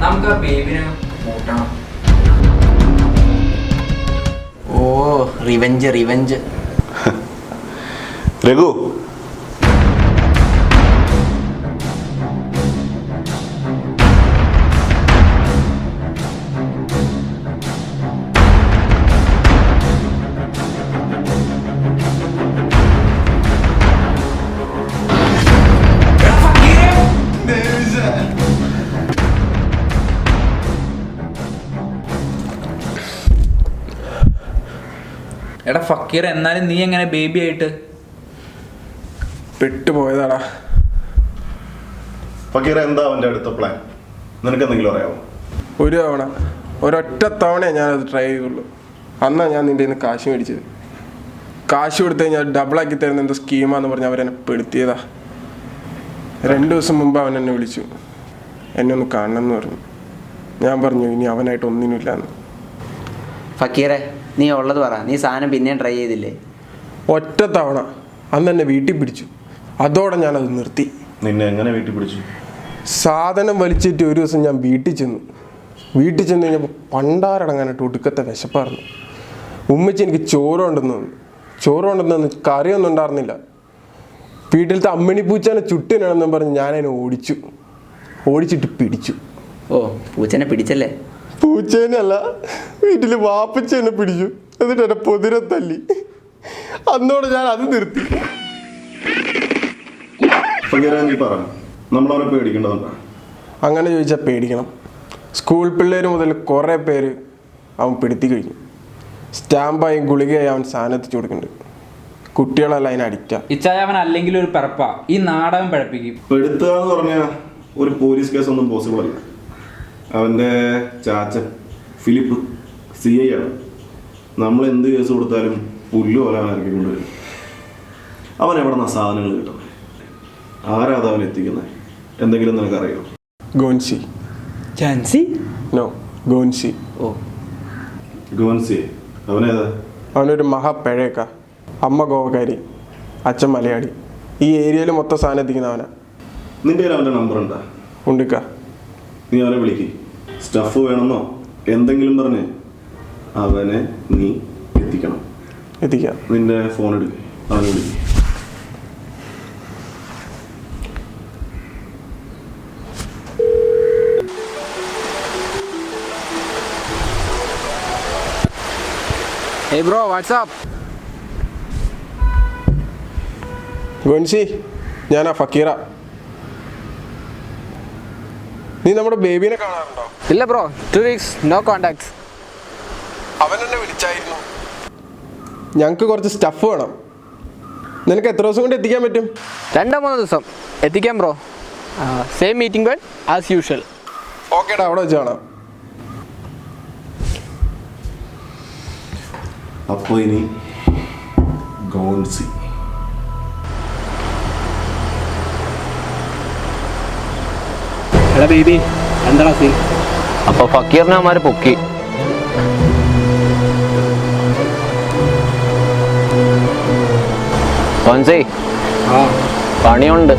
നമുക്ക് ആ ബേബിനെ കൂട്ടണം. ഓ റിവെഞ്ച് റിവെഞ്ച്. രഘു, എടാ ഫക്കീർ, എന്നാലും നീ എങ്ങനെ ബേബി ആയിട്ട്? പെട്ടുപോയതാടാ. ഫക്കീർ, എന്താ അവൻ്റെ അടുത്ത പ്ലാൻ? നിനക്ക് എന്തെങ്കിലും അറിയാമോ? ഒരു തവണ, ഒരൊറ്റ തവണയെ ഞാനത് ട്രൈ ചെയ്തുള്ളൂ. അന്നാ ഞാൻ നിൻ്റെ നിന്ന് കാശ് മേടിച്ചത്. കാശ് കൊടുത്തു കഴിഞ്ഞാൽ ഡബിളാക്കി തരുന്ന എന്തോ സ്കീമാന്ന് പറഞ്ഞ് അവരെന്നെ പെടുത്തിയതാ. 2 ദിവസം മുമ്പ് അവൻ എന്നെ വിളിച്ചു, എന്നെ ഒന്ന് കാണണമെന്ന് പറഞ്ഞു. ഞാൻ പറഞ്ഞു ഇനി അവനായിട്ട് ഒന്നിനുമില്ലാന്ന്. ഫക്കീറെ, നീ ഉള്ളത് പറ. നീ സാധനം പിന്നെയും ട്രൈ ചെയ്തില്ലേ? ഒറ്റ തവണ അന്ന് എന്നെ വീട്ടിൽ പിടിച്ചു. അതോടെ ഞാനത് നിർത്തി. നിന്നെ എങ്ങനെ വീട്ടിൽ പിടിച്ചു? സാധനം വലിച്ചിട്ട് ഒരു ദിവസം ഞാൻ വീട്ടിൽ ചെന്നു കഴിഞ്ഞപ്പോൾ പണ്ടാരടങ്ങാനായിട്ട് ഒടുക്കത്തെ വിശപ്പായിരുന്നു. ഉമ്മച്ചി എനിക്ക് ചോറുണ്ടെന്ന് കറിയൊന്നും ഉണ്ടായിരുന്നില്ല. വീട്ടിലത്തെ അമ്മിണി പൂച്ചാനെ ചുട്ടിനാണെന്നും പറഞ്ഞ് ഞാനതിനെ ഓടിച്ചിട്ട് പിടിച്ചു. ഓ, പൂച്ചനെ പിടിച്ചല്ലേ? പൂച്ചേനല്ല, വീട്ടിൽ വാപ്പച്ചെന്നെ പിടിച്ചു. എന്നിട്ട് എന്നെ പൊതിരെ തല്ലി. അന്നോടെ ഞാൻ അത് നിർത്തി. നമ്മളവനെ പേടിക്കേണ്ടതുണ്ടോ? അങ്ങനെ ചോദിച്ചാൽ പേടിക്കണം. സ്കൂൾ പിള്ളേർ മുതൽ കുറേ പേര് അവൻ പെടുത്തി കഴിഞ്ഞു. സ്റ്റാമ്പായും ഗുളികയായി അവൻ സാധനത്തിച്ച് കൊടുക്കുന്നുണ്ട്. കുട്ടികളെല്ലാം അതിന് അഡിക്റ്റാ. ഇച്ചായ അവൻ അല്ലെങ്കിൽ ഒരു പിറപ്പ ഈ നാടകം പഴപ്പിക്കും. പെടുത്തുക എന്ന് പറഞ്ഞാൽ ഒരു പോലീസ് കേസ് ഒന്നും പോസിബിൾ അല്ല. അവൻ്റെ ചാച്ചൻ ഫിലിപ്പ് CI ആണ്. നമ്മൾ എന്ത് കേസ് കൊടുത്താലും പുല്ല് പോലെ അവൻ ഇറക്കി കൊണ്ടുവരും. അവൻ എവിടെ നിന്നാ സാധനങ്ങൾ കിട്ടുന്നത്? ആരാത് അവൻ എത്തിക്കുന്നത്? എന്തെങ്കിലും നിനക്കറിയോ? ഗോൻസി. നോ, ഗോൻസി. ഓ, ഗോൻസി അവനേതാ? അവനൊരു മഹാപ്പിഴയൊക്കെ. അമ്മ ഗോവക്കാരി, അച്ഛൻ മലയാളി. ഈ ഏരിയയിൽ മൊത്തം സാധനം എത്തിക്കുന്നവനാ. നിന്റെ കയ്യിൽ അവൻ്റെ നമ്പർ ഉണ്ടാ? ഉണ്ടിക്ക. നീ അവനെ വിളിക്ക്. സ്റ്റഫ് വേണമെന്നോ എന്തെങ്കിലും പറഞ്ഞ് അവനെ നീ എത്തിക്കണം. എത്തിക്കാം. നിന്റെ ഫോൺ എടുക്കുക, അവനെ വിളിക്ക്. Hey bro, what's up? ഗോൻസി, ഞാനാ ഫക്കീറ. നീ നമ്മുടെ ബേബിനെ കാണാറുണ്ടോ? ഇല്ല ബ്രോ, 2 weeks നോ കോണ്ടാക്ട്സ്. അവൻ എന്നെ വിളിച്ചായിരുന്നു. ഞങ്ങൾക്ക് കുറച്ച് സ്റ്റഫ് വേണം. നിനക്ക് എത്ര ദിവസം കൊണ്ട് എത്തിക്കാൻ പറ്റും? 2-3 ദിവസം എത്തിക്കാം bro. Same meeting but as usual. ഓക്കേടാ, അവിടെ വെച്ച് കാണാം. അപ്പോൾ ഇനി ഗോൺസി. എടാ ബേബി, എന്താ സീൻ? അപ്പൊ ഫക്കീറിനെ അവന്മാര് പൊക്കി. പണിയുണ്ട്.